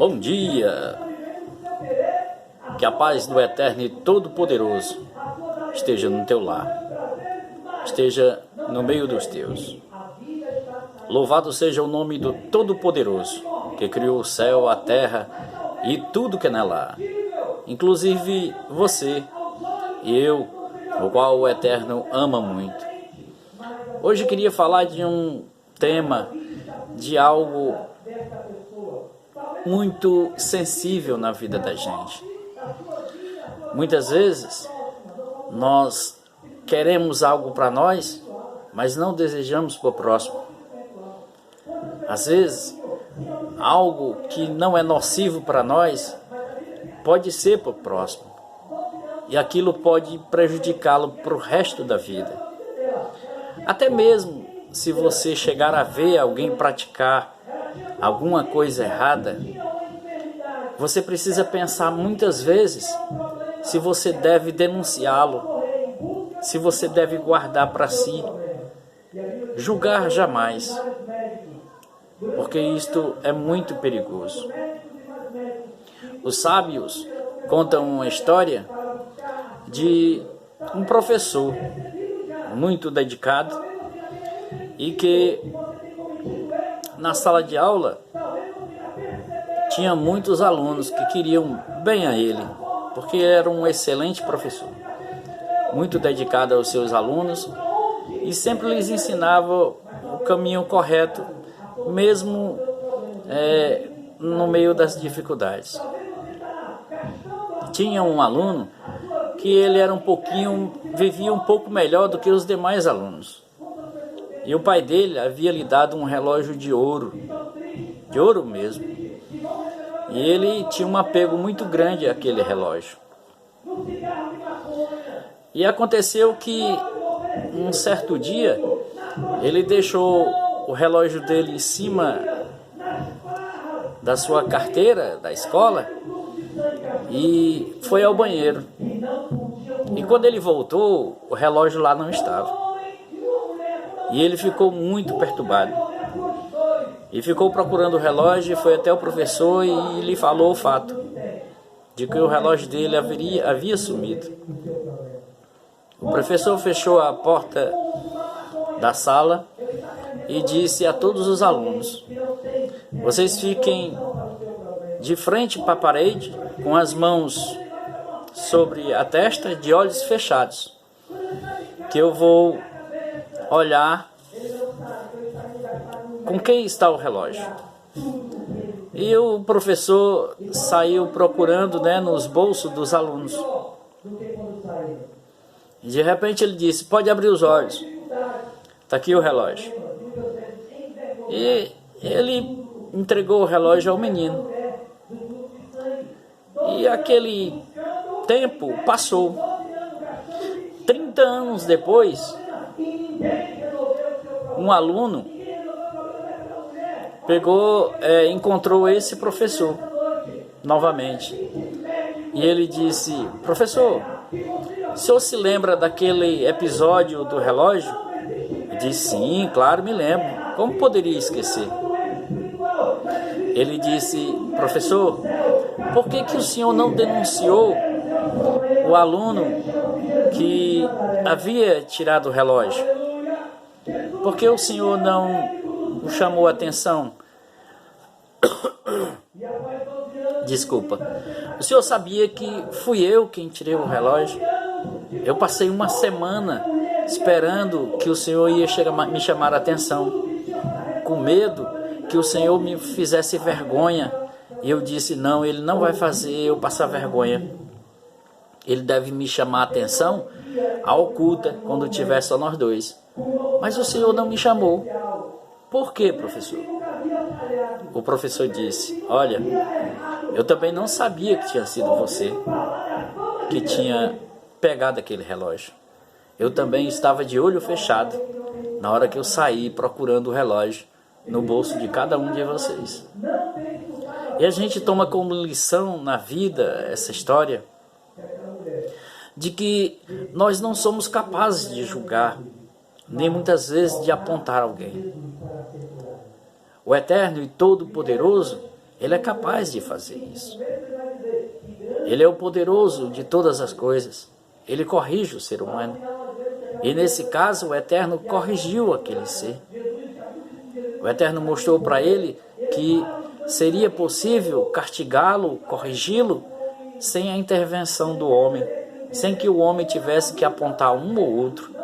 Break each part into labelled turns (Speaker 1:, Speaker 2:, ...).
Speaker 1: Bom dia! Que a paz do Eterno e Todo-Poderoso esteja no teu lar, esteja no meio dos teus. Louvado seja o nome do Todo-Poderoso, que criou o céu, a terra e tudo que nela há, inclusive você e eu, o qual o Eterno ama muito. Hoje queria falar de um tema, de algo muito sensível na vida da gente. Muitas vezes nós queremos algo para nós, mas não desejamos para o próximo. Às vezes, algo que não é nocivo para nós pode ser para o próximo, e aquilo pode prejudicá-lo para o resto da vida. Até mesmo se você chegar a ver alguém praticar alguma coisa errada, você precisa pensar muitas vezes se você deve denunciá-lo, se você deve guardar para si. Julgar jamais, porque isto é muito perigoso. Os sábios contam uma história de um professor muito dedicado e que na sala de aula tinha muitos alunos que queriam bem a ele, porque era um excelente professor, muito dedicado aos seus alunos e sempre lhes ensinava o caminho correto, mesmo no meio das dificuldades. Tinha um aluno que ele era vivia um pouco melhor do que os demais alunos. E o pai dele havia lhe dado um relógio de ouro mesmo. E ele tinha um apego muito grande àquele relógio. E aconteceu que, um certo dia, ele deixou o relógio dele em cima da sua carteira da escola e foi ao banheiro. E quando ele voltou, o relógio lá não estava. E ele ficou muito perturbado. E ficou procurando o relógio, foi até o professor e lhe falou o fato de que o relógio dele havia sumido. O professor fechou a porta da sala e disse a todos os alunos: vocês fiquem de frente para a parede, com as mãos sobre a testa, de olhos fechados, que eu vou olhar com quem está o relógio. E o professor saiu procurando, nos bolsos dos alunos. E de repente ele disse: pode abrir os olhos, está aqui o relógio. E ele entregou o relógio ao menino. E aquele tempo passou. 30 anos depois, um aluno encontrou esse professor novamente. E ele disse: professor, o senhor se lembra daquele episódio do relógio? Ele disse: sim, claro, me lembro. Como poderia esquecer? Ele disse: professor, por que o senhor não denunciou o aluno que havia tirado o relógio? Por que o senhor não o chamou a atenção? Desculpa. O senhor sabia que fui eu quem tirei o relógio? Eu passei uma semana esperando que o senhor ia me chamar a atenção, com medo que o senhor me fizesse vergonha. E eu disse: não, ele não vai fazer eu passar vergonha. Ele deve me chamar a atenção à oculta, quando tiver só nós dois. Mas o senhor não me chamou. Por quê, professor? O professor disse: olha, eu também não sabia que tinha sido você que tinha pegado aquele relógio. Eu também estava de olho fechado na hora que eu saí procurando o relógio no bolso de cada um de vocês. E a gente toma como lição na vida essa história de que nós não somos capazes de julgar, nem muitas vezes de apontar alguém. O Eterno e Todo-Poderoso, Ele é capaz de fazer isso. Ele é o poderoso de todas as coisas. Ele corrige o ser humano. E nesse caso, o Eterno corrigiu aquele ser. O Eterno mostrou para ele que seria possível castigá-lo, corrigi-lo, sem a intervenção do homem, sem que o homem tivesse que apontar um ou outro.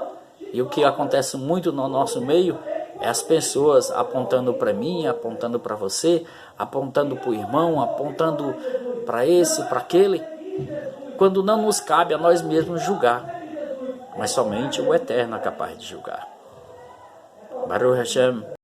Speaker 1: E o que acontece muito no nosso meio é as pessoas apontando para mim, apontando para você, apontando para o irmão, apontando para esse, para aquele, quando não nos cabe a nós mesmos julgar, mas somente o Eterno é capaz de julgar. Baruch Hashem.